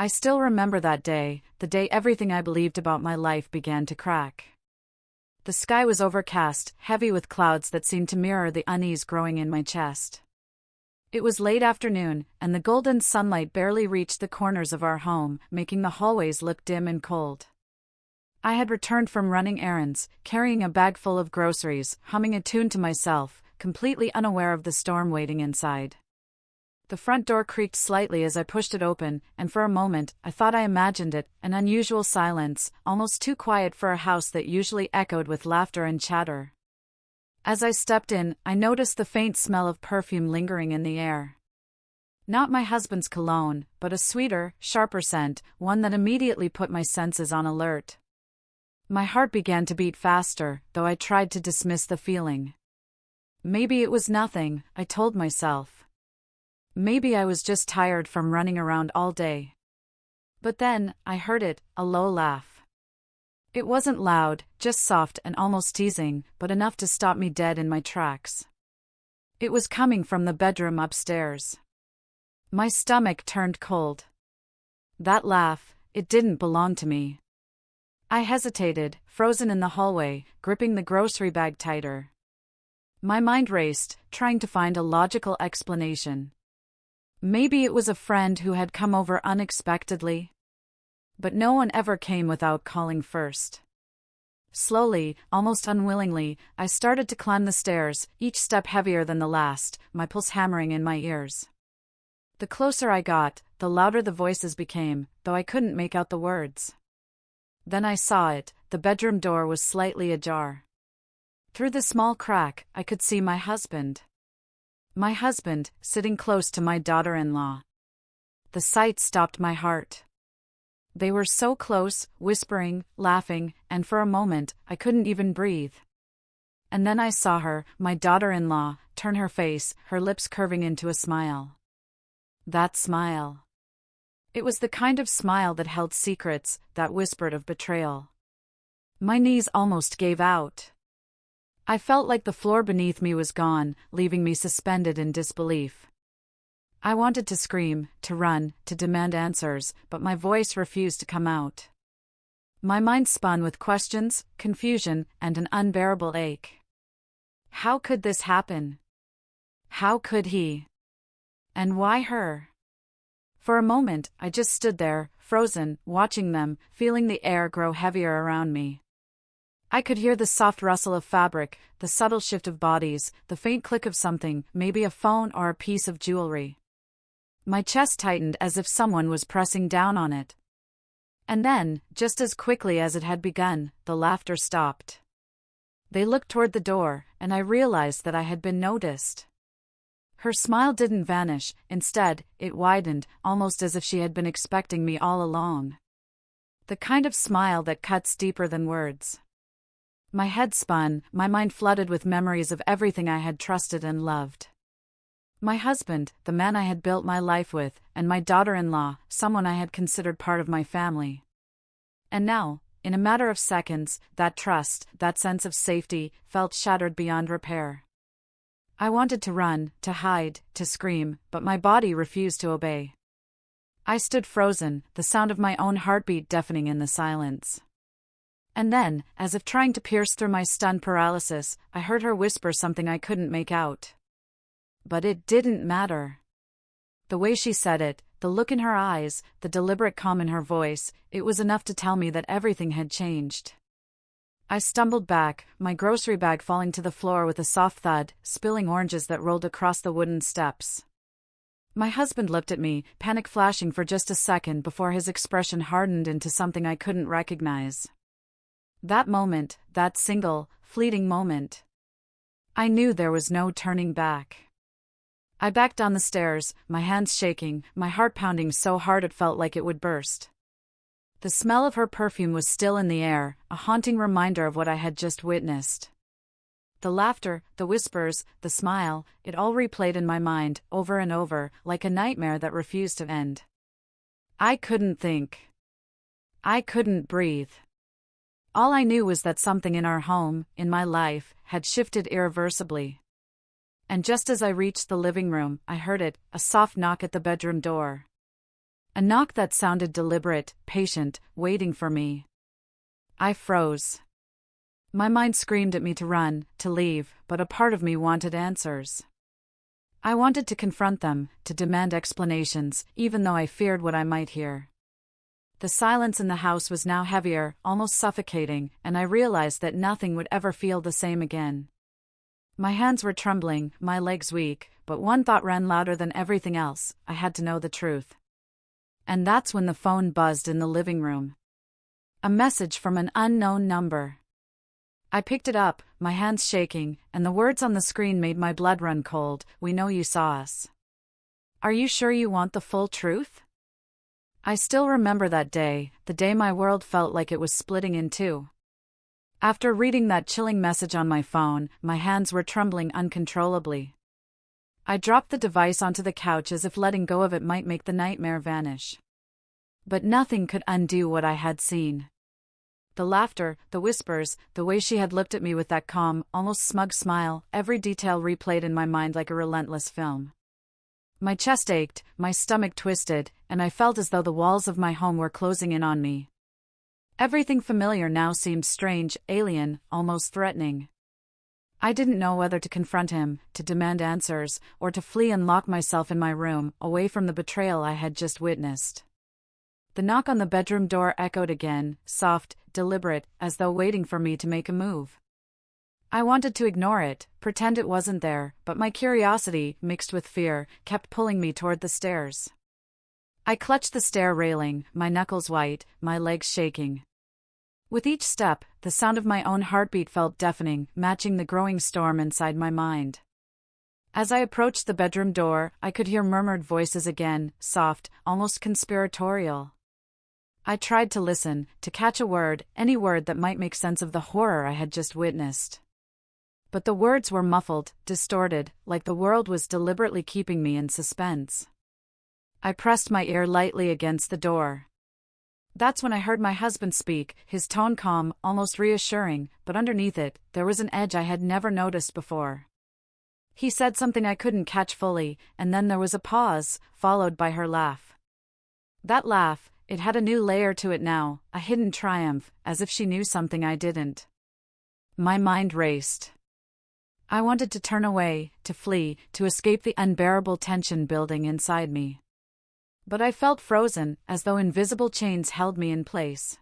I still remember that day, the day everything I believed about my life began to crack. The sky was overcast, heavy with clouds that seemed to mirror the unease growing in my chest. It was late afternoon, and the golden sunlight barely reached the corners of our home, making the hallways look dim and cold. I had returned from running errands, carrying a bag full of groceries, humming a tune to myself, completely unaware of the storm waiting inside. The front door creaked slightly as I pushed it open, and for a moment, I thought I imagined it, an unusual silence, almost too quiet for a house that usually echoed with laughter and chatter. As I stepped in, I noticed the faint smell of perfume lingering in the air. Not my husband's cologne, but a sweeter, sharper scent, one that immediately put my senses on alert. My heart began to beat faster, though I tried to dismiss the feeling. Maybe it was nothing, I told myself. Maybe I was just tired from running around all day. But then, I heard it, a low laugh. It wasn't loud, just soft and almost teasing, but enough to stop me dead in my tracks. It was coming from the bedroom upstairs. My stomach turned cold. That laugh, it didn't belong to me. I hesitated, frozen in the hallway, gripping the grocery bag tighter. My mind raced, trying to find a logical explanation. Maybe it was a friend who had come over unexpectedly. But no one ever came without calling first. Slowly, almost unwillingly, I started to climb the stairs, each step heavier than the last, my pulse hammering in my ears. The closer I got, the louder the voices became, though I couldn't make out the words. Then I saw it, the bedroom door was slightly ajar. Through the small crack, I could see my husband. My husband, sitting close to my daughter-in-law. The sight stopped my heart. They were so close, whispering, laughing, and for a moment, I couldn't even breathe. And then I saw her, my daughter-in-law, turn her face, her lips curving into a smile. That smile. It was the kind of smile that held secrets, that whispered of betrayal. My knees almost gave out. I felt like the floor beneath me was gone, leaving me suspended in disbelief. I wanted to scream, to run, to demand answers, but my voice refused to come out. My mind spun with questions, confusion, and an unbearable ache. How could this happen? How could he? And why her? For a moment, I just stood there, frozen, watching them, feeling the air grow heavier around me. I could hear the soft rustle of fabric, the subtle shift of bodies, the faint click of something, maybe a phone or a piece of jewelry. My chest tightened as if someone was pressing down on it. And then, just as quickly as it had begun, the laughter stopped. They looked toward the door, and I realized that I had been noticed. Her smile didn't vanish, instead, it widened, almost as if she had been expecting me all along. The kind of smile that cuts deeper than words. My head spun, my mind flooded with memories of everything I had trusted and loved. My husband, the man I had built my life with, and my daughter-in-law, someone I had considered part of my family. And now, in a matter of seconds, that trust, that sense of safety, felt shattered beyond repair. I wanted to run, to hide, to scream, but my body refused to obey. I stood frozen, the sound of my own heartbeat deafening in the silence. And then, as if trying to pierce through my stunned paralysis, I heard her whisper something I couldn't make out. But it didn't matter. The way she said it, the look in her eyes, the deliberate calm in her voice, it was enough to tell me that everything had changed. I stumbled back, my grocery bag falling to the floor with a soft thud, spilling oranges that rolled across the wooden steps. My husband looked at me, panic flashing for just a second before his expression hardened into something I couldn't recognize. That moment, that single, fleeting moment. I knew there was no turning back. I backed down the stairs, my hands shaking, my heart pounding so hard it felt like it would burst. The smell of her perfume was still in the air, a haunting reminder of what I had just witnessed. The laughter, the whispers, the smile, it all replayed in my mind, over and over, like a nightmare that refused to end. I couldn't think. I couldn't breathe. All I knew was that something in our home, in my life, had shifted irreversibly. And just as I reached the living room, I heard it, a soft knock at the bedroom door. A knock that sounded deliberate, patient, waiting for me. I froze. My mind screamed at me to run, to leave, but a part of me wanted answers. I wanted to confront them, to demand explanations, even though I feared what I might hear. The silence in the house was now heavier, almost suffocating, and I realized that nothing would ever feel the same again. My hands were trembling, my legs weak, but one thought ran louder than everything else: I had to know the truth. And that's when the phone buzzed in the living room. A message from an unknown number. I picked it up, my hands shaking, and the words on the screen made my blood run cold. "We know you saw us. Are you sure you want the full truth?" I still remember that day, the day my world felt like it was splitting in two. After reading that chilling message on my phone, my hands were trembling uncontrollably. I dropped the device onto the couch as if letting go of it might make the nightmare vanish. But nothing could undo what I had seen. The laughter, the whispers, the way she had looked at me with that calm, almost smug smile, every detail replayed in my mind like a relentless film. My chest ached, my stomach twisted, and I felt as though the walls of my home were closing in on me. Everything familiar now seemed strange, alien, almost threatening. I didn't know whether to confront him, to demand answers, or to flee and lock myself in my room, away from the betrayal I had just witnessed. The knock on the bedroom door echoed again, soft, deliberate, as though waiting for me to make a move. I wanted to ignore it, pretend it wasn't there, but my curiosity, mixed with fear, kept pulling me toward the stairs. I clutched the stair railing, my knuckles white, my legs shaking. With each step, the sound of my own heartbeat felt deafening, matching the growing storm inside my mind. As I approached the bedroom door, I could hear murmured voices again, soft, almost conspiratorial. I tried to listen, to catch a word, any word that might make sense of the horror I had just witnessed. But the words were muffled, distorted, like the world was deliberately keeping me in suspense. I pressed my ear lightly against the door. That's when I heard my husband speak, his tone calm, almost reassuring, but underneath it, there was an edge I had never noticed before. He said something I couldn't catch fully, and then there was a pause, followed by her laugh. That laugh, it had a new layer to it now, a hidden triumph, as if she knew something I didn't. My mind raced. I wanted to turn away, to flee, to escape the unbearable tension building inside me. But I felt frozen, as though invisible chains held me in place.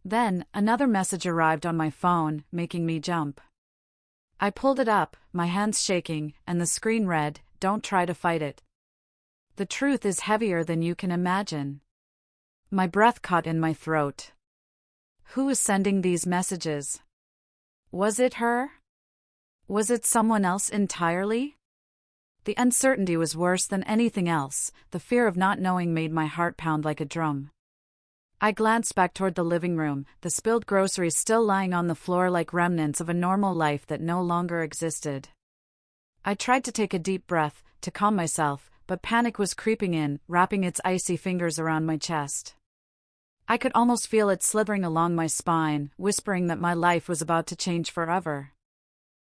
Then, another message arrived on my phone, making me jump. I pulled it up, my hands shaking, and the screen read, "Don't try to fight it. The truth is heavier than you can imagine." My breath caught in my throat. Who was sending these messages? Was it her? Was it someone else entirely? The uncertainty was worse than anything else. The fear of not knowing made my heart pound like a drum. I glanced back toward the living room, the spilled groceries still lying on the floor like remnants of a normal life that no longer existed. I tried to take a deep breath, to calm myself, but panic was creeping in, wrapping its icy fingers around my chest. I could almost feel it slithering along my spine, whispering that my life was about to change forever.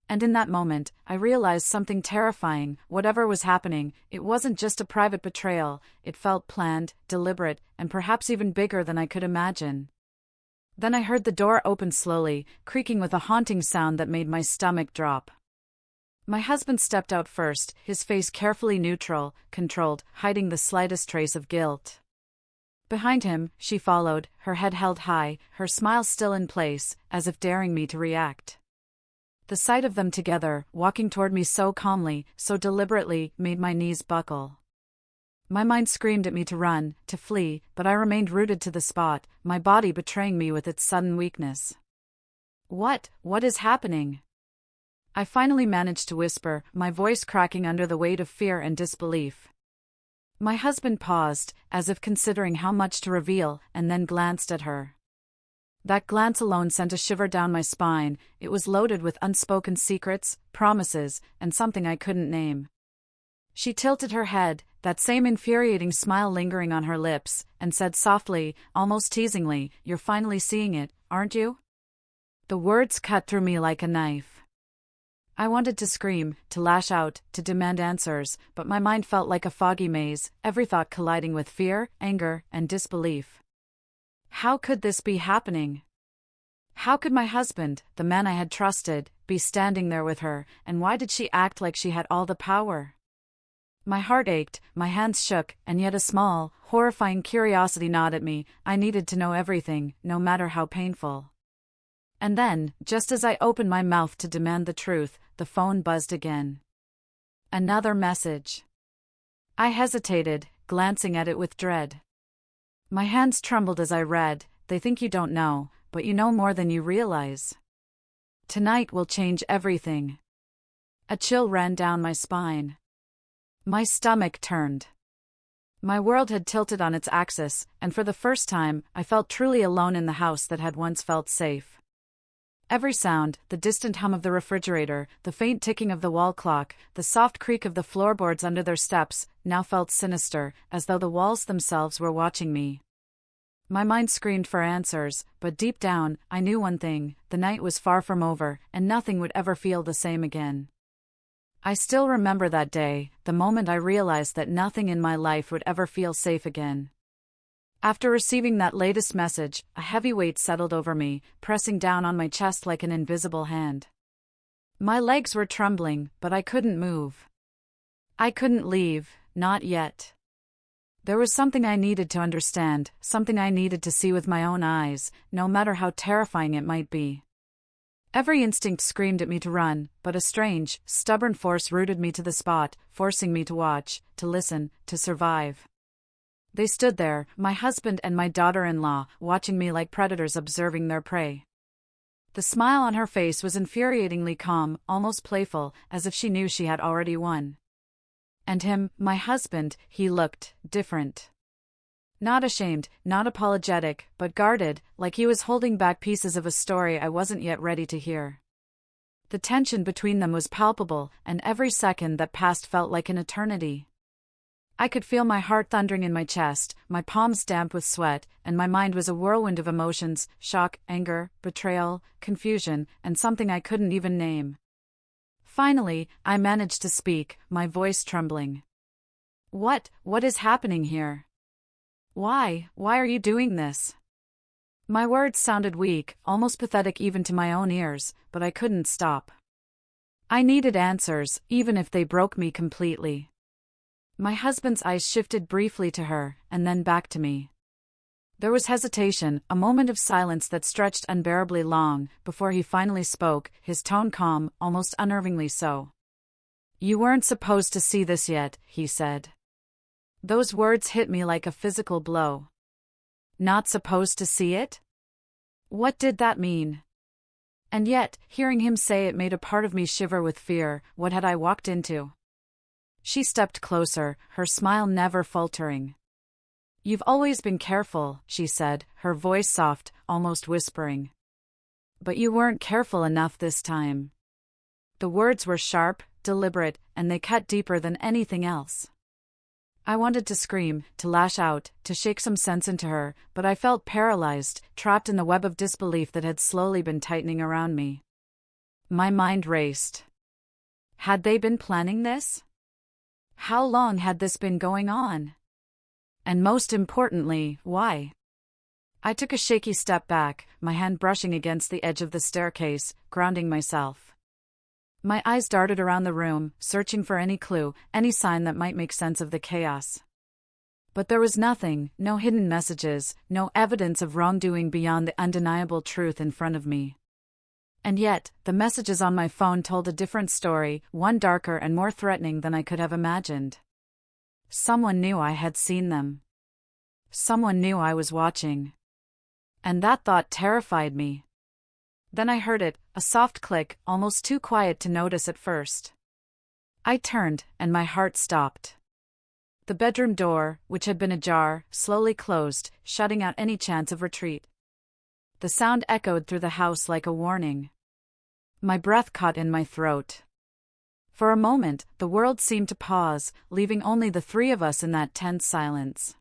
And in that moment, I realized something terrifying. Whatever was happening, it wasn't just a private betrayal, it felt planned, deliberate, and perhaps even bigger than I could imagine. Then I heard the door open slowly, creaking with a haunting sound that made my stomach drop. My husband stepped out first, his face carefully neutral, controlled, hiding the slightest trace of guilt. Behind him, she followed, her head held high, her smile still in place, as if daring me to react. The sight of them together, walking toward me so calmly, so deliberately, made my knees buckle. My mind screamed at me to run, to flee, but I remained rooted to the spot, my body betraying me with its sudden weakness. What is happening?" I finally managed to whisper, my voice cracking under the weight of fear and disbelief. My husband paused, as if considering how much to reveal, and then glanced at her. That glance alone sent a shiver down my spine. It was loaded with unspoken secrets, promises, and something I couldn't name. She tilted her head, that same infuriating smile lingering on her lips, and said softly, almost teasingly, "You're finally seeing it, aren't you?" The words cut through me like a knife. I wanted to scream, to lash out, to demand answers, but my mind felt like a foggy maze, every thought colliding with fear, anger, and disbelief. How could this be happening? How could my husband, the man I had trusted, be standing there with her, and why did she act like she had all the power? My heart ached, my hands shook, and yet a small, horrifying curiosity gnawed at me. I needed to know everything, no matter how painful. And then, just as I opened my mouth to demand the truth, the phone buzzed again. Another message. I hesitated, glancing at it with dread. My hands trembled as I read, "They think you don't know, but you know more than you realize. Tonight will change everything." A chill ran down my spine. My stomach turned. My world had tilted on its axis, and for the first time, I felt truly alone in the house that had once felt safe. Every sound, the distant hum of the refrigerator, the faint ticking of the wall clock, the soft creak of the floorboards under their steps, now felt sinister, as though the walls themselves were watching me. My mind screamed for answers, but deep down, I knew one thing: the night was far from over, and nothing would ever feel the same again. I still remember that day, the moment I realized that nothing in my life would ever feel safe again. After receiving that latest message, a heavy weight settled over me, pressing down on my chest like an invisible hand. My legs were trembling, but I couldn't move. I couldn't leave, not yet. There was something I needed to understand, something I needed to see with my own eyes, no matter how terrifying it might be. Every instinct screamed at me to run, but a strange, stubborn force rooted me to the spot, forcing me to watch, to listen, to survive. They stood there, my husband and my daughter-in-law, watching me like predators observing their prey. The smile on her face was infuriatingly calm, almost playful, as if she knew she had already won. And him, my husband, he looked different. Not ashamed, not apologetic, but guarded, like he was holding back pieces of a story I wasn't yet ready to hear. The tension between them was palpable, and every second that passed felt like an eternity. I could feel my heart thundering in my chest, my palms damp with sweat, and my mind was a whirlwind of emotions: shock, anger, betrayal, confusion, and something I couldn't even name. Finally, I managed to speak, my voice trembling. What is happening here? Why are you doing this?" My words sounded weak, almost pathetic even to my own ears, but I couldn't stop. I needed answers, even if they broke me completely. My husband's eyes shifted briefly to her, and then back to me. There was hesitation, a moment of silence that stretched unbearably long, before he finally spoke, his tone calm, almost unnervingly so. "You weren't supposed to see this yet," he said. Those words hit me like a physical blow. Not supposed to see it? What did that mean? And yet, hearing him say it made a part of me shiver with fear. What had I walked into? She stepped closer, her smile never faltering. "You've always been careful," she said, her voice soft, almost whispering. "But you weren't careful enough this time." The words were sharp, deliberate, and they cut deeper than anything else. I wanted to scream, to lash out, to shake some sense into her, but I felt paralyzed, trapped in the web of disbelief that had slowly been tightening around me. My mind raced. Had they been planning this? How long had this been going on? And most importantly, why? I took a shaky step back, my hand brushing against the edge of the staircase, grounding myself. My eyes darted around the room, searching for any clue, any sign that might make sense of the chaos. But there was nothing, no hidden messages, no evidence of wrongdoing beyond the undeniable truth in front of me. And yet, the messages on my phone told a different story, one darker and more threatening than I could have imagined. Someone knew I had seen them. Someone knew I was watching. And that thought terrified me. Then I heard it, a soft click, almost too quiet to notice at first. I turned, and my heart stopped. The bedroom door, which had been ajar, slowly closed, shutting out any chance of retreat. The sound echoed through the house like a warning. My breath caught in my throat. For a moment, the world seemed to pause, leaving only the three of us in that tense silence.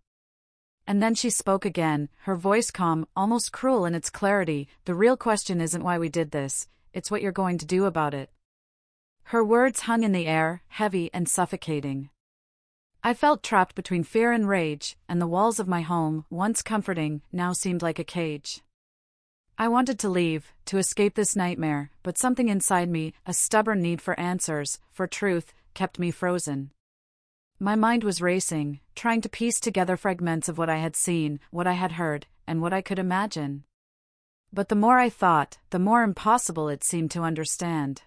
And then she spoke again, her voice calm, almost cruel in its clarity. "The real question isn't why we did this, it's what you're going to do about it." Her words hung in the air, heavy and suffocating. I felt trapped between fear and rage, and the walls of my home, once comforting, now seemed like a cage. I wanted to leave, to escape this nightmare, but something inside me, a stubborn need for answers, for truth, kept me frozen. My mind was racing, trying to piece together fragments of what I had seen, what I had heard, and what I could imagine. But the more I thought, the more impossible it seemed to understand.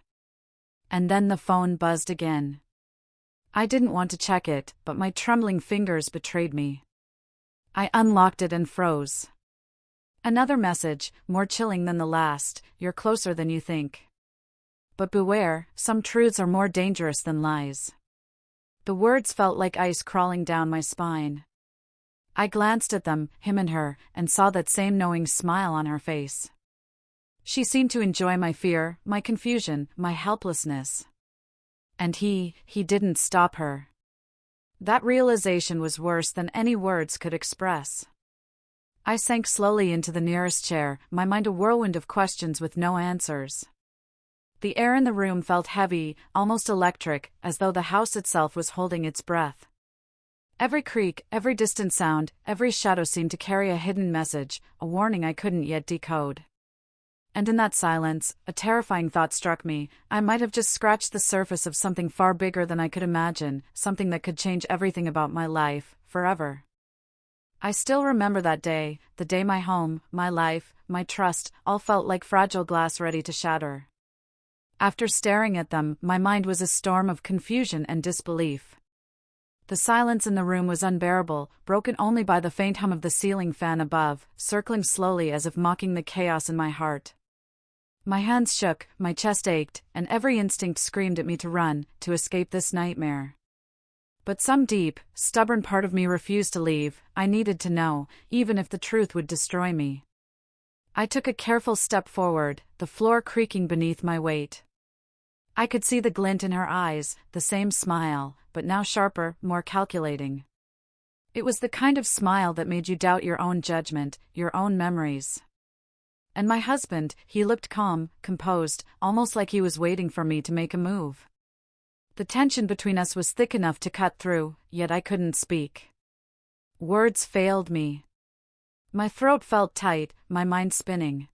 And then the phone buzzed again. I didn't want to check it, but my trembling fingers betrayed me. I unlocked it and froze. Another message, more chilling than the last: "You're closer than you think. But beware, some truths are more dangerous than lies." The words felt like ice crawling down my spine. I glanced at them, him and her, and saw that same knowing smile on her face. She seemed to enjoy my fear, my confusion, my helplessness. And he didn't stop her. That realization was worse than any words could express. I sank slowly into the nearest chair, my mind a whirlwind of questions with no answers. The air in the room felt heavy, almost electric, as though the house itself was holding its breath. Every creak, every distant sound, every shadow seemed to carry a hidden message, a warning I couldn't yet decode. And in that silence, a terrifying thought struck me: I might have just scratched the surface of something far bigger than I could imagine, something that could change everything about my life, forever. I still remember that day, the day my home, my life, my trust, all felt like fragile glass ready to shatter. After staring at them, my mind was a storm of confusion and disbelief. The silence in the room was unbearable, broken only by the faint hum of the ceiling fan above, circling slowly as if mocking the chaos in my heart. My hands shook, my chest ached, and every instinct screamed at me to run, to escape this nightmare. But some deep, stubborn part of me refused to leave. I needed to know, even if the truth would destroy me. I took a careful step forward, the floor creaking beneath my weight. I could see the glint in her eyes, the same smile, but now sharper, more calculating. It was the kind of smile that made you doubt your own judgment, your own memories. And my husband, he looked calm, composed, almost like he was waiting for me to make a move. The tension between us was thick enough to cut through, yet I couldn't speak. Words failed me. My throat felt tight, my mind spinning.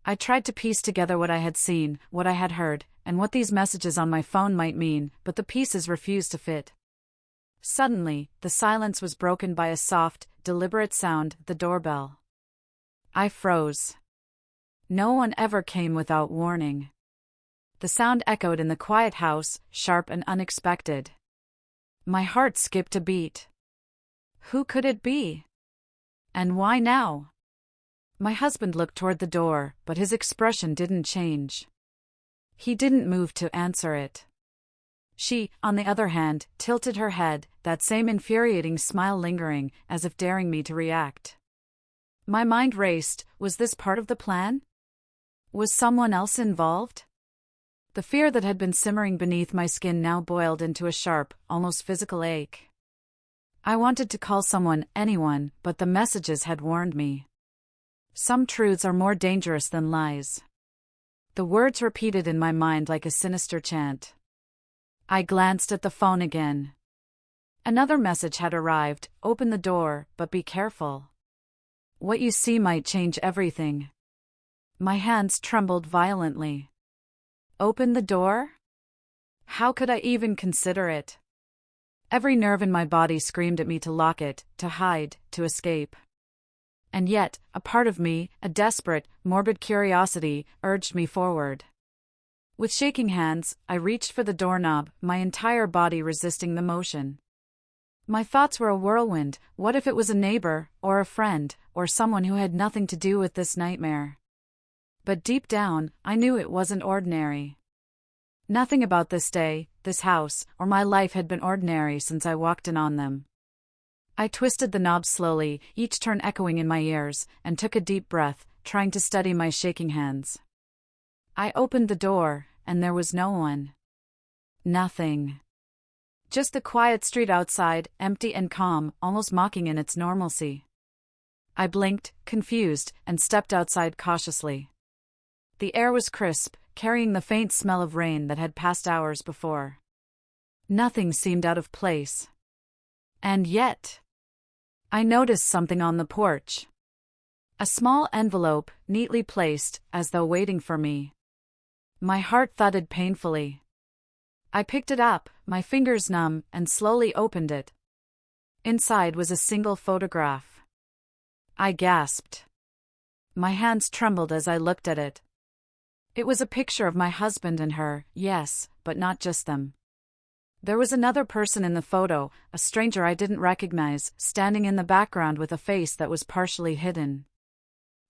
I tried to piece together what I had seen, what I had heard, and what these messages on my phone might mean, but the pieces refused to fit. Suddenly, the silence was broken by a soft, deliberate sound: the doorbell. I froze. No one ever came without warning. The sound echoed in the quiet house, sharp and unexpected. My heart skipped a beat. Who could it be? And why now? My husband looked toward the door, but his expression didn't change. He didn't move to answer it. She, on the other hand, tilted her head, that same infuriating smile lingering, as if daring me to react. My mind raced. Was this part of the plan? Was someone else involved? The fear that had been simmering beneath my skin now boiled into a sharp, almost physical ache. I wanted to call someone, anyone, but the messages had warned me. Some truths are more dangerous than lies. The words repeated in my mind like a sinister chant. I glanced at the phone again. Another message had arrived: open the door, but be careful. What you see might change everything. My hands trembled violently. Open the door? How could I even consider it? Every nerve in my body screamed at me to lock it, to hide, to escape. And yet, a part of me, a desperate, morbid curiosity, urged me forward. With shaking hands, I reached for the doorknob, my entire body resisting the motion. My thoughts were a whirlwind. What if it was a neighbor, or a friend, or someone who had nothing to do with this nightmare? But deep down, I knew it wasn't ordinary. Nothing about this day, this house, or my life had been ordinary since I walked in on them. I twisted the knob slowly, each turn echoing in my ears, and took a deep breath, trying to steady my shaking hands. I opened the door, and there was no one. Nothing. Just the quiet street outside, empty and calm, almost mocking in its normalcy. I blinked, confused, and stepped outside cautiously. The air was crisp, carrying the faint smell of rain that had passed hours before. Nothing seemed out of place. And yet, I noticed something on the porch. A small envelope, neatly placed, as though waiting for me. My heart thudded painfully. I picked it up, my fingers numb, and slowly opened it. Inside was a single photograph. I gasped. My hands trembled as I looked at it. It was a picture of my husband and her, yes, but not just them. There was another person in the photo, a stranger I didn't recognize, standing in the background with a face that was partially hidden.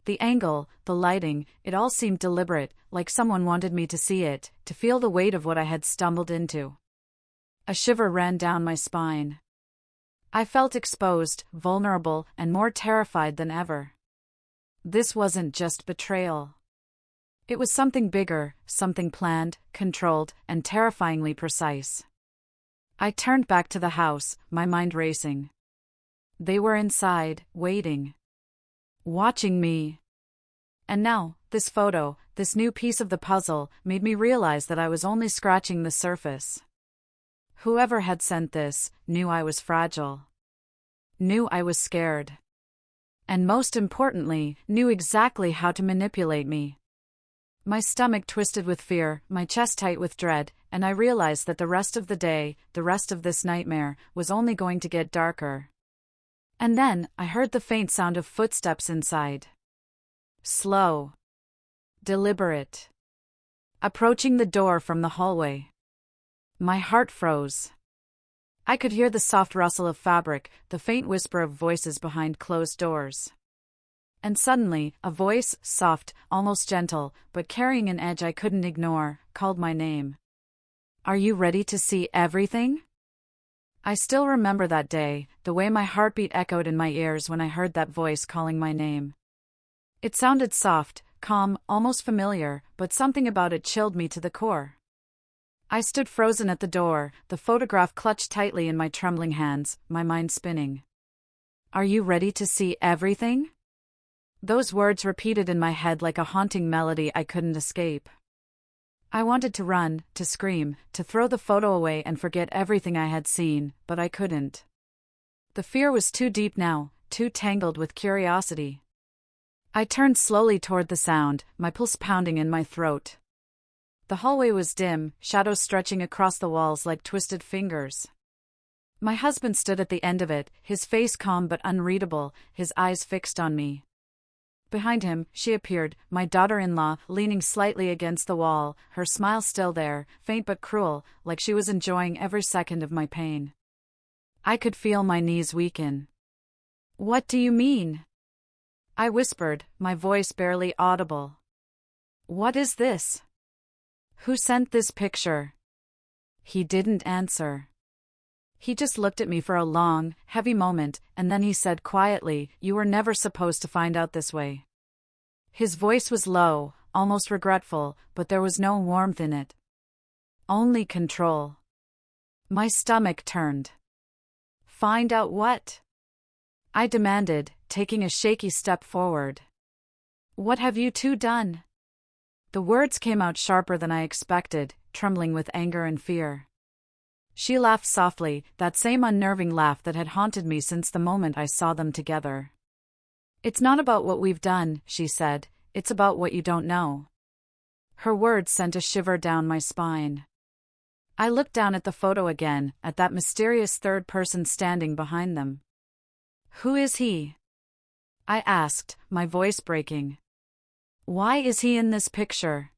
The angle, the lighting, it all seemed deliberate, like someone wanted me to see it, to feel the weight of what I had stumbled into. A shiver ran down my spine. I felt exposed, vulnerable, and more terrified than ever. This wasn't just betrayal. It was something bigger, something planned, controlled, and terrifyingly precise. I turned back to the house, my mind racing. They were inside, waiting. Watching me. And now, this photo, this new piece of the puzzle, made me realize that I was only scratching the surface. Whoever had sent this knew I was fragile. Knew I was scared. And most importantly, knew exactly how to manipulate me. My stomach twisted with fear, my chest tight with dread, and I realized that the rest of the day, the rest of this nightmare, was only going to get darker. And then, I heard the faint sound of footsteps inside. Slow. Deliberate. Approaching the door from the hallway. My heart froze. I could hear the soft rustle of fabric, the faint whisper of voices behind closed doors. And suddenly, a voice, soft, almost gentle, but carrying an edge I couldn't ignore, called my name. "Are you ready to see everything?" I still remember that day, the way my heartbeat echoed in my ears when I heard that voice calling my name. It sounded soft, calm, almost familiar, but something about it chilled me to the core. I stood frozen at the door, the photograph clutched tightly in my trembling hands, my mind spinning. "Are you ready to see everything?" Those words repeated in my head like a haunting melody I couldn't escape. I wanted to run, to scream, to throw the photo away and forget everything I had seen, but I couldn't. The fear was too deep now, too tangled with curiosity. I turned slowly toward the sound, my pulse pounding in my throat. The hallway was dim, shadows stretching across the walls like twisted fingers. My husband stood at the end of it, his face calm but unreadable, his eyes fixed on me. Behind him, she appeared, my daughter-in-law, leaning slightly against the wall, her smile still there, faint but cruel, like she was enjoying every second of my pain. I could feel my knees weaken. "What do you mean?" I whispered, my voice barely audible. "What is this? Who sent this picture?" He didn't answer. He just looked at me for a long, heavy moment, and then he said quietly, "You were never supposed to find out this way." His voice was low, almost regretful, but there was no warmth in it. Only control. My stomach turned. "Find out what?" I demanded, taking a shaky step forward. "What have you two done?" The words came out sharper than I expected, trembling with anger and fear. She laughed softly, that same unnerving laugh that had haunted me since the moment I saw them together. "It's not about what we've done," she said, "it's about what you don't know." Her words sent a shiver down my spine. I looked down at the photo again, at that mysterious third person standing behind them. "Who is he?" I asked, my voice breaking. "Why is he in this picture?"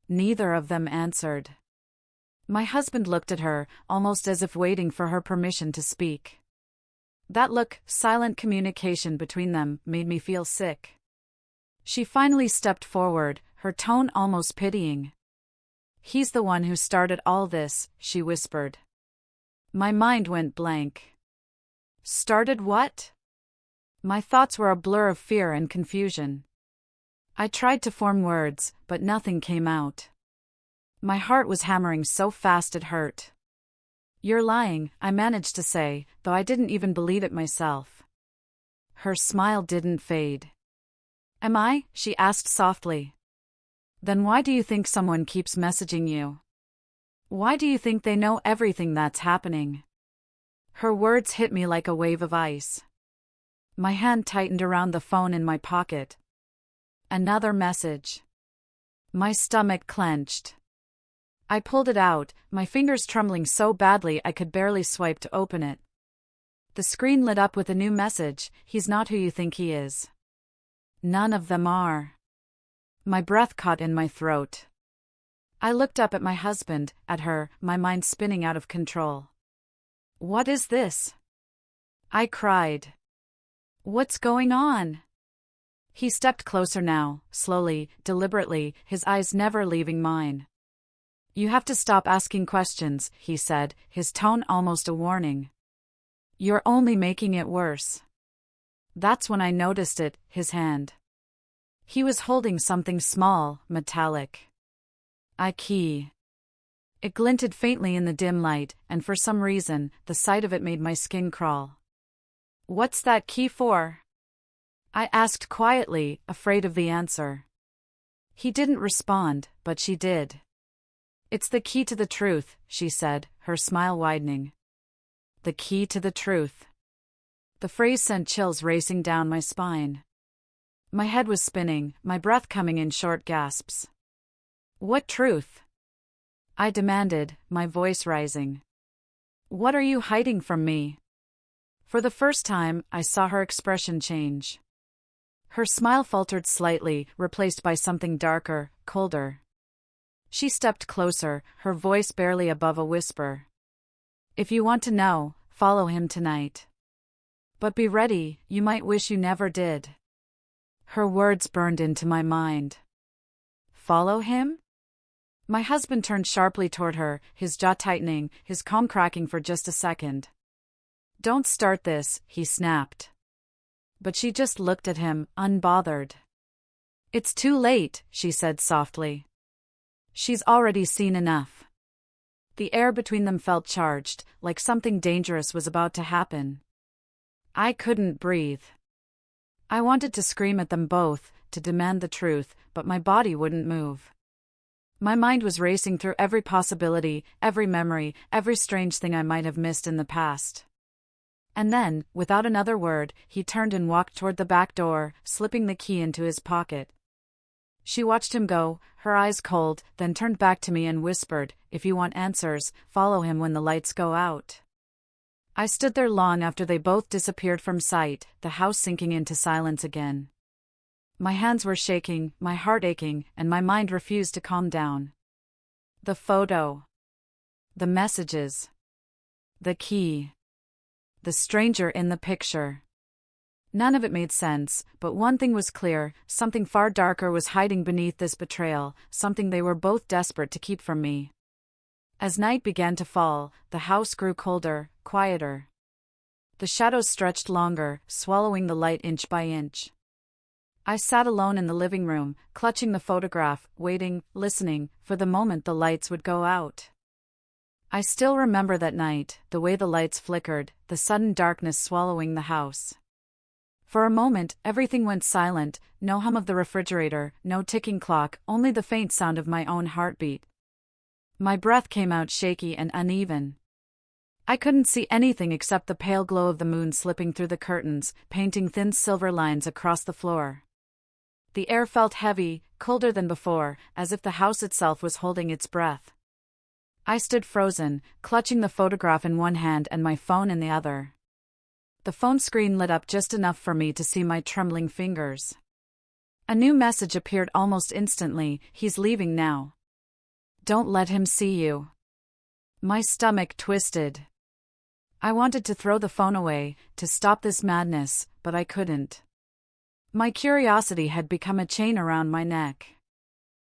Neither of them answered. My husband looked at her, almost as if waiting for her permission to speak. That look, silent communication between them, made me feel sick. She finally stepped forward, her tone almost pitying. "He's the one who started all this," she whispered. My mind went blank. Started what? My thoughts were a blur of fear and confusion. I tried to form words, but nothing came out. My heart was hammering so fast it hurt. "You're lying," I managed to say, though I didn't even believe it myself. Her smile didn't fade. "Am I?" she asked softly. Then why do you think someone keeps messaging you? Why do you think they know everything that's happening? Her words hit me like a wave of ice. My hand tightened around the phone in my pocket. Another message. My stomach clenched. I pulled it out, my fingers trembling so badly I could barely swipe to open it. The screen lit up with a new message: "He's not who you think he is." None of them are. My breath caught in my throat. I looked up at my husband, at her, my mind spinning out of control. "What is this?" I cried. "What's going on?" He stepped closer now, slowly, deliberately, his eyes never leaving mine. "You have to stop asking questions," he said, his tone almost a warning. "You're only making it worse." That's when I noticed it, his hand. He was holding something small, metallic. A key. It glinted faintly in the dim light, and for some reason, the sight of it made my skin crawl. "What's that key for?" I asked quietly, afraid of the answer. He didn't respond, but she did. "It's the key to the truth," she said, her smile widening. The key to the truth. The phrase sent chills racing down my spine. My head was spinning, my breath coming in short gasps. "What truth?" I demanded, my voice rising. "What are you hiding from me?" For the first time, I saw her expression change. Her smile faltered slightly, replaced by something darker, colder. She stepped closer, her voice barely above a whisper. "If you want to know, follow him tonight. But be ready, you might wish you never did." Her words burned into my mind. Follow him? My husband turned sharply toward her, his jaw tightening, his calm cracking for just a second. "Don't start this," he snapped. But she just looked at him, unbothered. "It's too late," she said softly. "She's already seen enough." The air between them felt charged, like something dangerous was about to happen. I couldn't breathe. I wanted to scream at them both, to demand the truth, but my body wouldn't move. My mind was racing through every possibility, every memory, every strange thing I might have missed in the past. And then, without another word, he turned and walked toward the back door, slipping the key into his pocket. She watched him go, her eyes cold, then turned back to me and whispered, "If you want answers, follow him when the lights go out." I stood there long after they both disappeared from sight, the house sinking into silence again. My hands were shaking, my heart aching, and my mind refused to calm down. The photo. The messages. The key. The stranger in the picture. None of it made sense, but one thing was clear: something far darker was hiding beneath this betrayal, something they were both desperate to keep from me. As night began to fall, the house grew colder, quieter. The shadows stretched longer, swallowing the light inch by inch. I sat alone in the living room, clutching the photograph, waiting, listening, for the moment the lights would go out. I still remember that night, the way the lights flickered, the sudden darkness swallowing the house. For a moment, everything went silent, no hum of the refrigerator, no ticking clock, only the faint sound of my own heartbeat. My breath came out shaky and uneven. I couldn't see anything except the pale glow of the moon slipping through the curtains, painting thin silver lines across the floor. The air felt heavy, colder than before, as if the house itself was holding its breath. I stood frozen, clutching the photograph in one hand and my phone in the other. The phone screen lit up just enough for me to see my trembling fingers. A new message appeared almost instantly: "He's leaving now. Don't let him see you." My stomach twisted. I wanted to throw the phone away, to stop this madness, but I couldn't. My curiosity had become a chain around my neck.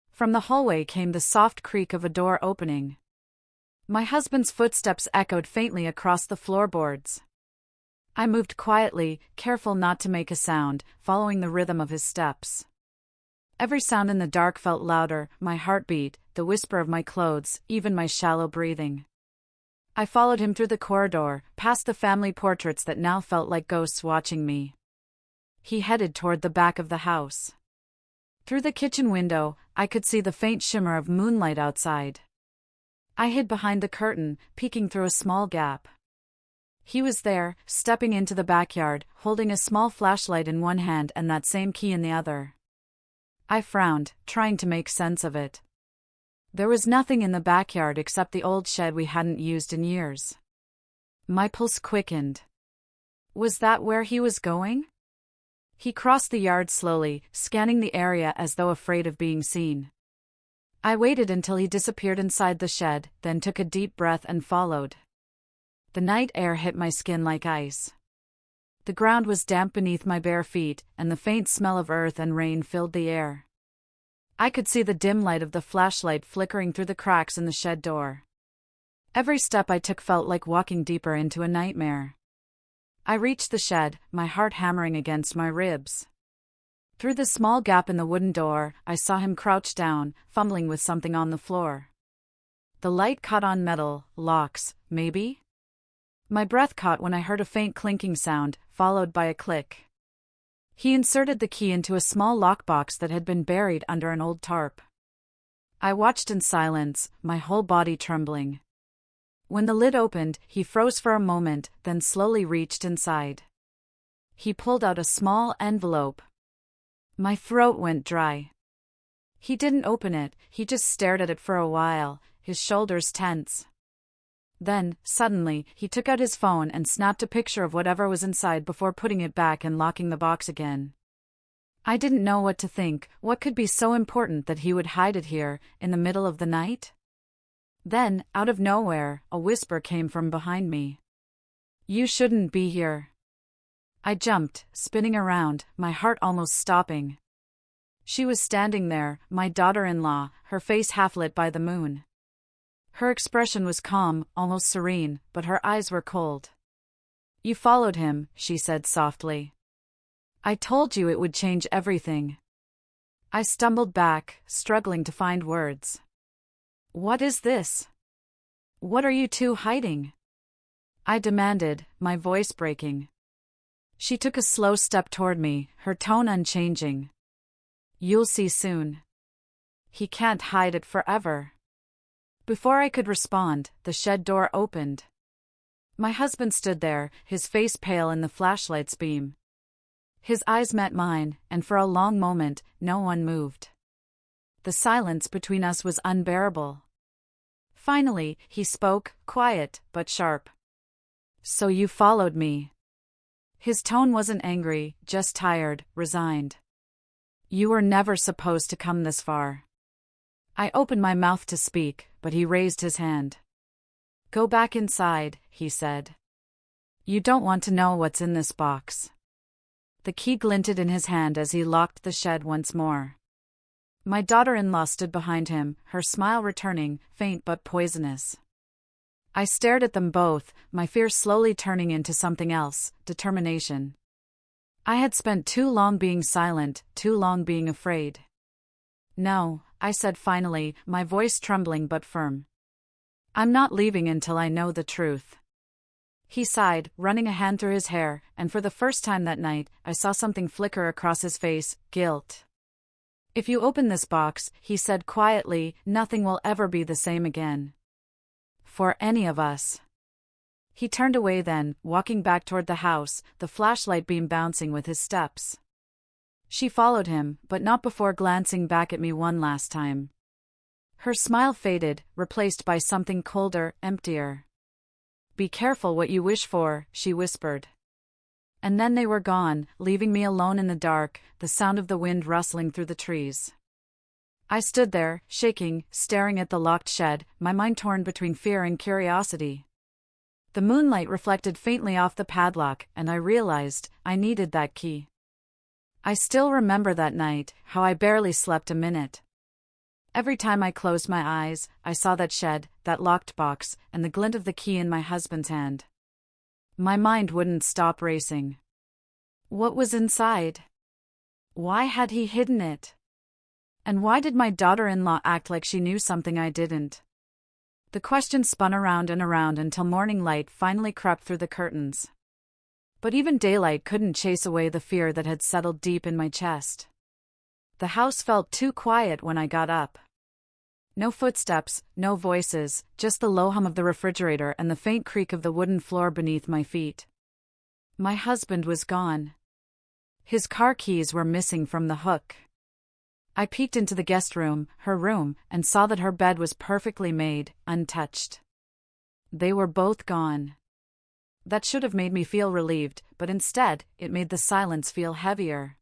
From the hallway came the soft creak of a door opening. My husband's footsteps echoed faintly across the floorboards. I moved quietly, careful not to make a sound, following the rhythm of his steps. Every sound in the dark felt louder: my heartbeat, the whisper of my clothes, even my shallow breathing. I followed him through the corridor, past the family portraits that now felt like ghosts watching me. He headed toward the back of the house. Through the kitchen window, I could see the faint shimmer of moonlight outside. I hid behind the curtain, peeking through a small gap. He was there, stepping into the backyard, holding a small flashlight in one hand and that same key in the other. I frowned, trying to make sense of it. There was nothing in the backyard except the old shed we hadn't used in years. My pulse quickened. Was that where he was going? He crossed the yard slowly, scanning the area as though afraid of being seen. I waited until he disappeared inside the shed, then took a deep breath and followed. The night air hit my skin like ice. The ground was damp beneath my bare feet, and the faint smell of earth and rain filled the air. I could see the dim light of the flashlight flickering through the cracks in the shed door. Every step I took felt like walking deeper into a nightmare. I reached the shed, my heart hammering against my ribs. Through the small gap in the wooden door, I saw him crouch down, fumbling with something on the floor. The light caught on metal, locks, maybe? My breath caught when I heard a faint clinking sound, followed by a click. He inserted the key into a small lockbox that had been buried under an old tarp. I watched in silence, my whole body trembling. When the lid opened, he froze for a moment, then slowly reached inside. He pulled out a small envelope. My throat went dry. He didn't open it, he just stared at it for a while, his shoulders tense. Then, suddenly, he took out his phone and snapped a picture of whatever was inside before putting it back and locking the box again. I didn't know what to think. What could be so important that he would hide it here, in the middle of the night? Then, out of nowhere, a whisper came from behind me. "You shouldn't be here." I jumped, spinning around, my heart almost stopping. She was standing there, my daughter-in-law, her face half lit by the moon. Her expression was calm, almost serene, but her eyes were cold. "You followed him," she said softly. "I told you it would change everything." I stumbled back, struggling to find words. "What is this? What are you two hiding?" I demanded, my voice breaking. She took a slow step toward me, her tone unchanging. "You'll see soon. He can't hide it forever." Before I could respond, the shed door opened. My husband stood there, his face pale in the flashlight's beam. His eyes met mine, and for a long moment, no one moved. The silence between us was unbearable. Finally, he spoke, quiet, but sharp. "So you followed me." His tone wasn't angry, just tired, resigned. "You were never supposed to come this far." I opened my mouth to speak, but he raised his hand. "Go back inside," he said. "You don't want to know what's in this box." The key glinted in his hand as he locked the shed once more. My daughter-in-law stood behind him, her smile returning, faint but poisonous. I stared at them both, my fear slowly turning into something else, determination. I had spent too long being silent, too long being afraid. "No," I said finally, my voice trembling but firm. "I'm not leaving until I know the truth." He sighed, running a hand through his hair, and for the first time that night, I saw something flicker across his face, guilt. "If you open this box," he said quietly, "nothing will ever be the same again. For any of us." He turned away then, walking back toward the house, the flashlight beam bouncing with his steps. She followed him, but not before glancing back at me one last time. Her smile faded, replaced by something colder, emptier. "Be careful what you wish for," she whispered. And then they were gone, leaving me alone in the dark, the sound of the wind rustling through the trees. I stood there, shaking, staring at the locked shed, my mind torn between fear and curiosity. The moonlight reflected faintly off the padlock, and I realized I needed that key. I still remember that night, how I barely slept a minute. Every time I closed my eyes, I saw that shed, that locked box, and the glint of the key in my husband's hand. My mind wouldn't stop racing. What was inside? Why had he hidden it? And why did my daughter-in-law act like she knew something I didn't? The question spun around and around until morning light finally crept through the curtains. But even daylight couldn't chase away the fear that had settled deep in my chest. The house felt too quiet when I got up. No footsteps, no voices, just the low hum of the refrigerator and the faint creak of the wooden floor beneath my feet. My husband was gone. His car keys were missing from the hook. I peeked into the guest room, her room, and saw that her bed was perfectly made, untouched. They were both gone. That should have made me feel relieved, but instead, it made the silence feel heavier.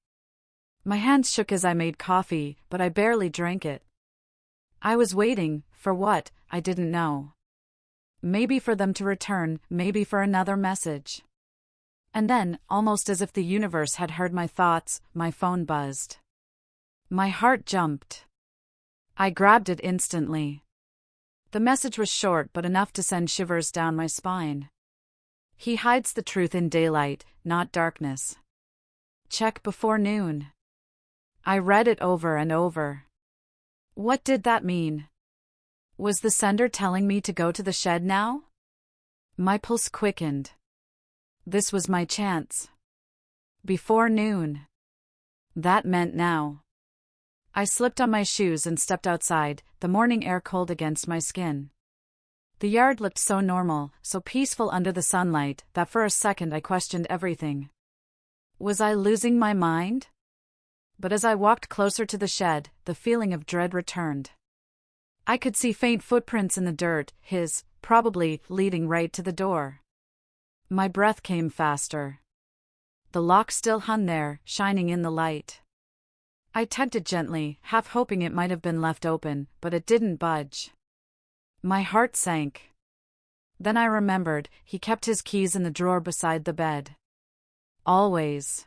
My hands shook as I made coffee, but I barely drank it. I was waiting, for what, I didn't know. Maybe for them to return, maybe for another message. And then, almost as if the universe had heard my thoughts, my phone buzzed. My heart jumped. I grabbed it instantly. The message was short but enough to send shivers down my spine. He hides the truth in daylight, not darkness. Check before noon. I read it over and over. What did that mean? Was the sender telling me to go to the shed now? My pulse quickened. This was my chance. Before noon. That meant now. I slipped on my shoes and stepped outside, the morning air cold against my skin. The yard looked so normal, so peaceful under the sunlight, that for a second I questioned everything. Was I losing my mind? But as I walked closer to the shed, the feeling of dread returned. I could see faint footprints in the dirt, his, probably, leading right to the door. My breath came faster. The lock still hung there, shining in the light. I tugged it gently, half hoping it might have been left open, but it didn't budge. My heart sank. Then I remembered, he kept his keys in the drawer beside the bed. Always.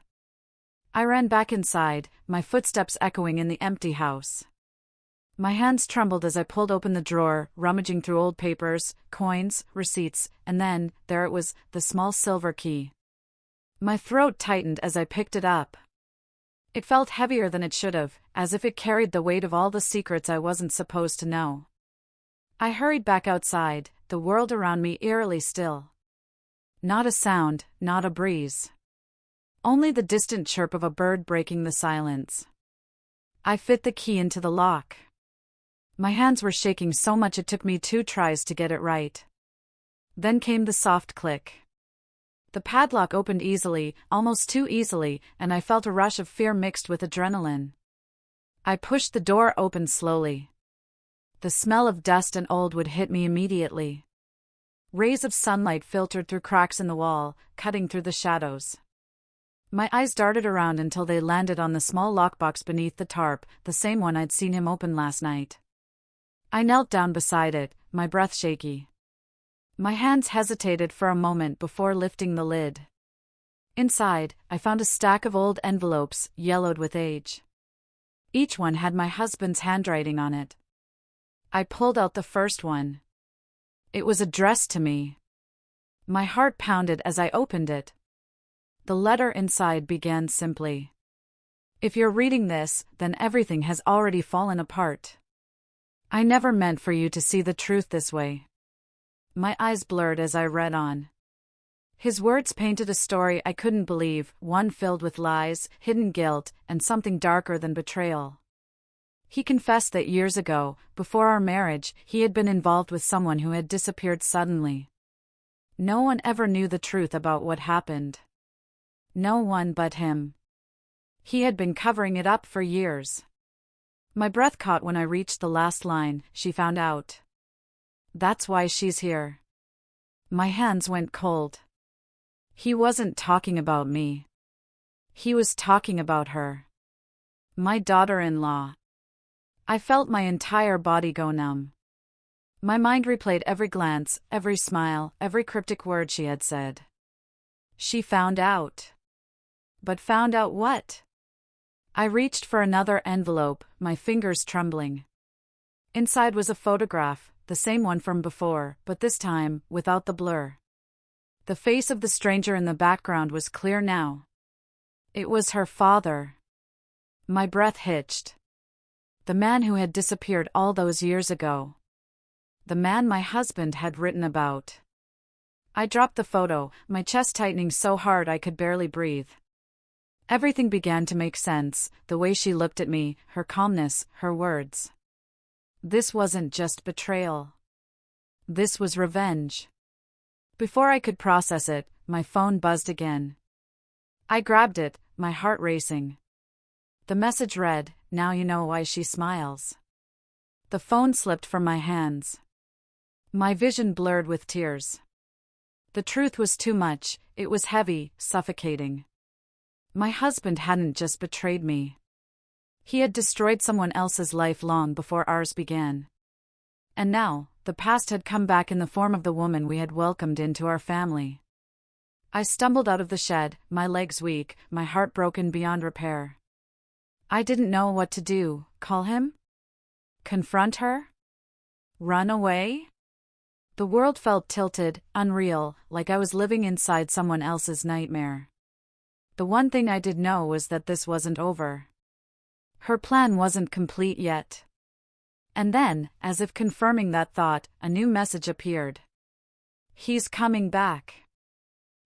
I ran back inside, my footsteps echoing in the empty house. My hands trembled as I pulled open the drawer, rummaging through old papers, coins, receipts, and then, there it was, the small silver key. My throat tightened as I picked it up. It felt heavier than it should have, as if it carried the weight of all the secrets I wasn't supposed to know. I hurried back outside, the world around me eerily still. Not a sound, not a breeze. Only the distant chirp of a bird breaking the silence. I fit the key into the lock. My hands were shaking so much it took me 2 tries to get it right. Then came the soft click. The padlock opened easily, almost too easily, and I felt a rush of fear mixed with adrenaline. I pushed the door open slowly. The smell of dust and old wood hit me immediately. Rays of sunlight filtered through cracks in the wall, cutting through the shadows. My eyes darted around until they landed on the small lockbox beneath the tarp, the same one I'd seen him open last night. I knelt down beside it, my breath shaky. My hands hesitated for a moment before lifting the lid. Inside, I found a stack of old envelopes, yellowed with age. Each one had my husband's handwriting on it. I pulled out the first one. It was addressed to me. My heart pounded as I opened it. The letter inside began simply. If you're reading this, then everything has already fallen apart. I never meant for you to see the truth this way. My eyes blurred as I read on. His words painted a story I couldn't believe, one filled with lies, hidden guilt, and something darker than betrayal. He confessed that years ago, before our marriage, he had been involved with someone who had disappeared suddenly. No one ever knew the truth about what happened. No one but him. He had been covering it up for years. My breath caught when I reached the last line, she found out. That's why she's here. My hands went cold. He wasn't talking about me. He was talking about her. My daughter-in-law. I felt my entire body go numb. My mind replayed every glance, every smile, every cryptic word she had said. She found out. But found out what? I reached for another envelope, my fingers trembling. Inside was a photograph, the same one from before, but this time, without the blur. The face of the stranger in the background was clear now. It was her father. My breath hitched. The man who had disappeared all those years ago. The man my husband had written about. I dropped the photo, my chest tightening so hard I could barely breathe. Everything began to make sense, the way she looked at me, her calmness, her words. This wasn't just betrayal. This was revenge. Before I could process it, my phone buzzed again. I grabbed it, my heart racing. The message read, "Now you know why she smiles." The phone slipped from my hands. My vision blurred with tears. The truth was too much, it was heavy, suffocating. My husband hadn't just betrayed me. He had destroyed someone else's life long before ours began. And now, the past had come back in the form of the woman we had welcomed into our family. I stumbled out of the shed, my legs weak, my heart broken beyond repair. I didn't know what to do. Call him? Confront her? Run away? The world felt tilted, unreal, like I was living inside someone else's nightmare. The one thing I did know was that this wasn't over. Her plan wasn't complete yet. And then, as if confirming that thought, a new message appeared. He's coming back.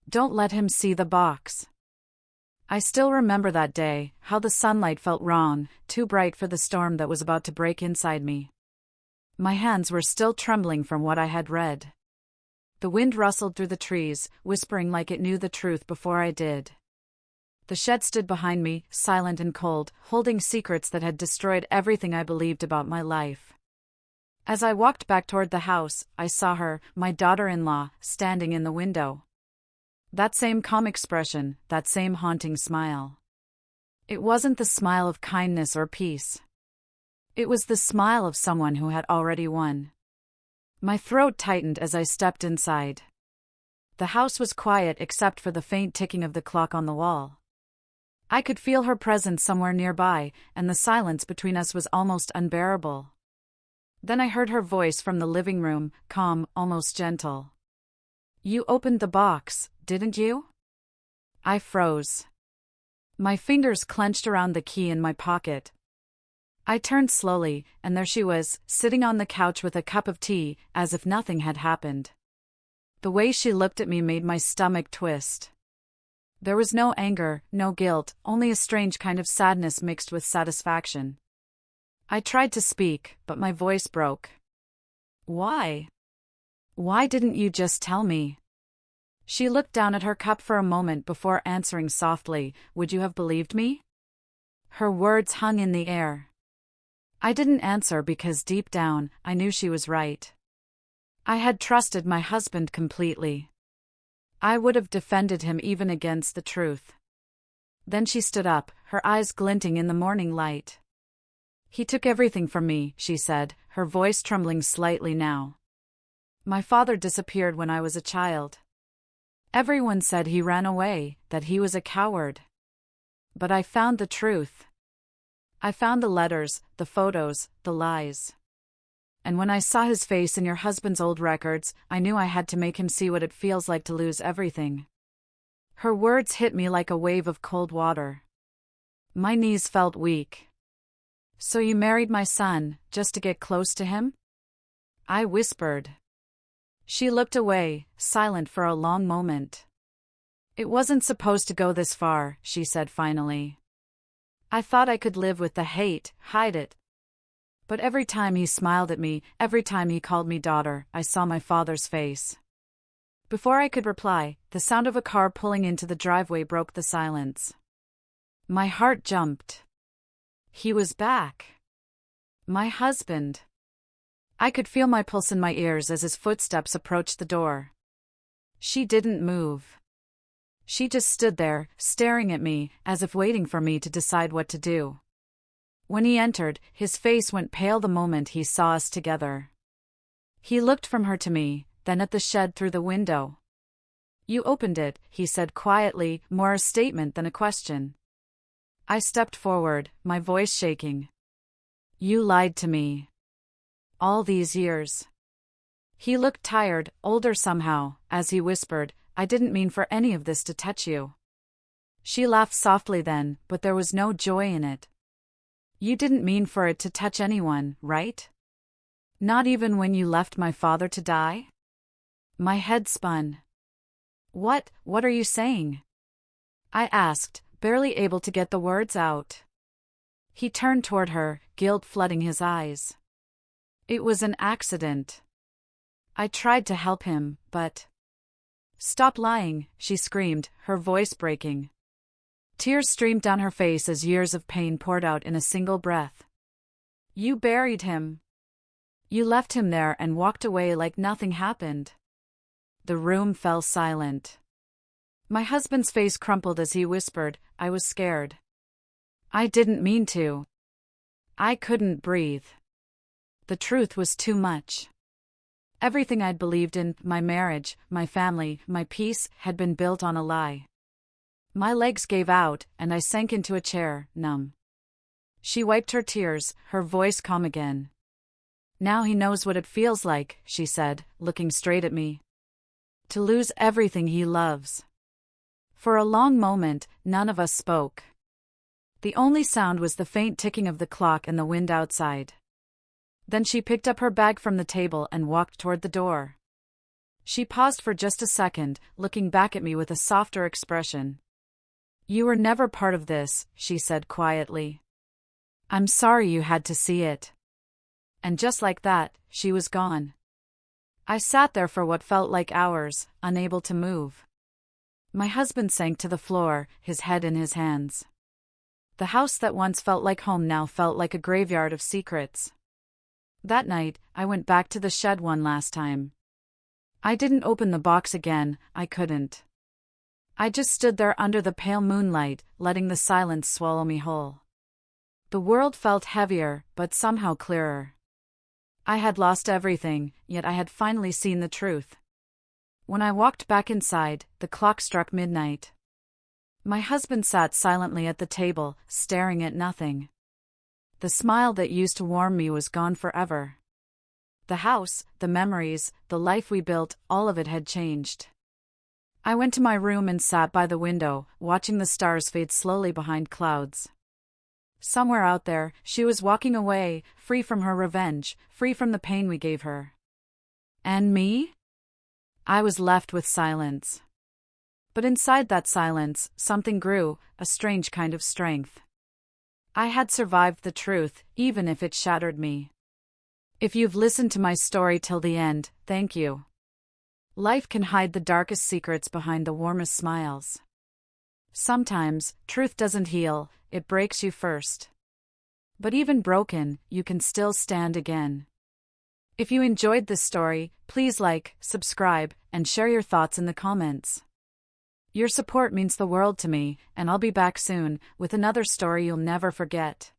Don't let him see the box. I still remember that day, how the sunlight felt wrong, too bright for the storm that was about to break inside me. My hands were still trembling from what I had read. The wind rustled through the trees, whispering like it knew the truth before I did. The shed stood behind me, silent and cold, holding secrets that had destroyed everything I believed about my life. As I walked back toward the house, I saw her, my daughter-in-law, standing in the window. That same calm expression, that same haunting smile. It wasn't the smile of kindness or peace. It was the smile of someone who had already won. My throat tightened as I stepped inside. The house was quiet except for the faint ticking of the clock on the wall. I could feel her presence somewhere nearby, and the silence between us was almost unbearable. Then I heard her voice from the living room, calm, almost gentle. "You opened the box, didn't you?" I froze. My fingers clenched around the key in my pocket. I turned slowly, and there she was, sitting on the couch with a cup of tea, as if nothing had happened. The way she looked at me made my stomach twist. There was no anger, no guilt, only a strange kind of sadness mixed with satisfaction. I tried to speak, but my voice broke. "Why? Why didn't you just tell me?" She looked down at her cup for a moment before answering softly, "Would you have believed me?" Her words hung in the air. I didn't answer because deep down, I knew she was right. I had trusted my husband completely. I would have defended him even against the truth. Then she stood up, her eyes glinting in the morning light. "He took everything from me," she said, her voice trembling slightly now. "My father disappeared when I was a child. Everyone said he ran away, that he was a coward. But I found the truth. I found the letters, the photos, the lies. And when I saw his face in your husband's old records, I knew I had to make him see what it feels like to lose everything." Her words hit me like a wave of cold water. My knees felt weak. "So you married my son, just to get close to him?" I whispered. She looked away, silent for a long moment. "It wasn't supposed to go this far," she said finally. "I thought I could live with the hate, hide it. But every time he smiled at me, every time he called me daughter, I saw my father's face." Before I could reply, the sound of a car pulling into the driveway broke the silence. My heart jumped. He was back. My husband. I could feel my pulse in my ears as his footsteps approached the door. She didn't move. She just stood there, staring at me, as if waiting for me to decide what to do. When he entered, his face went pale the moment he saw us together. He looked from her to me, then at the shed through the window. "You opened it," he said quietly, more a statement than a question. I stepped forward, my voice shaking. "You lied to me. All these years." He looked tired, older somehow, as he whispered, "I didn't mean for any of this to touch you." She laughed softly then, but there was no joy in it. "You didn't mean for it to touch anyone, right? Not even when you left my father to die?" My head spun. What are you saying?" I asked, barely able to get the words out. He turned toward her, guilt flooding his eyes. It was an accident. I tried to help him, but... Stop lying, she screamed, her voice breaking. Tears streamed down her face as years of pain poured out in a single breath. You buried him. You left him there and walked away like nothing happened. The room fell silent. My husband's face crumpled as he whispered, I was scared. I didn't mean to. I couldn't breathe. The truth was too much. Everything I'd believed in, my marriage, my family, my peace, had been built on a lie. My legs gave out, and I sank into a chair, numb. She wiped her tears, her voice calm again. Now he knows what it feels like, she said, looking straight at me. To lose everything he loves. For a long moment, none of us spoke. The only sound was the faint ticking of the clock and the wind outside. Then she picked up her bag from the table and walked toward the door. She paused for just a second, looking back at me with a softer expression. You were never part of this, she said quietly. I'm sorry you had to see it. And just like that, she was gone. I sat there for what felt like hours, unable to move. My husband sank to the floor, his head in his hands. The house that once felt like home now felt like a graveyard of secrets. That night, I went back to the shed one last time. I didn't open the box again, I couldn't. I just stood there under the pale moonlight, letting the silence swallow me whole. The world felt heavier, but somehow clearer. I had lost everything, yet I had finally seen the truth. When I walked back inside, the clock struck midnight. My husband sat silently at the table, staring at nothing. The smile that used to warm me was gone forever. The house, the memories, the life we built, all of it had changed. I went to my room and sat by the window, watching the stars fade slowly behind clouds. Somewhere out there, she was walking away, free from her revenge, free from the pain we gave her. And me? I was left with silence. But inside that silence, something grew, a strange kind of strength. I had survived the truth, even if it shattered me. If you've listened to my story till the end, thank you. Life can hide the darkest secrets behind the warmest smiles. Sometimes, truth doesn't heal, it breaks you first. But even broken, you can still stand again. If you enjoyed this story, please like, subscribe, and share your thoughts in the comments. Your support means the world to me, and I'll be back soon, with another story you'll never forget.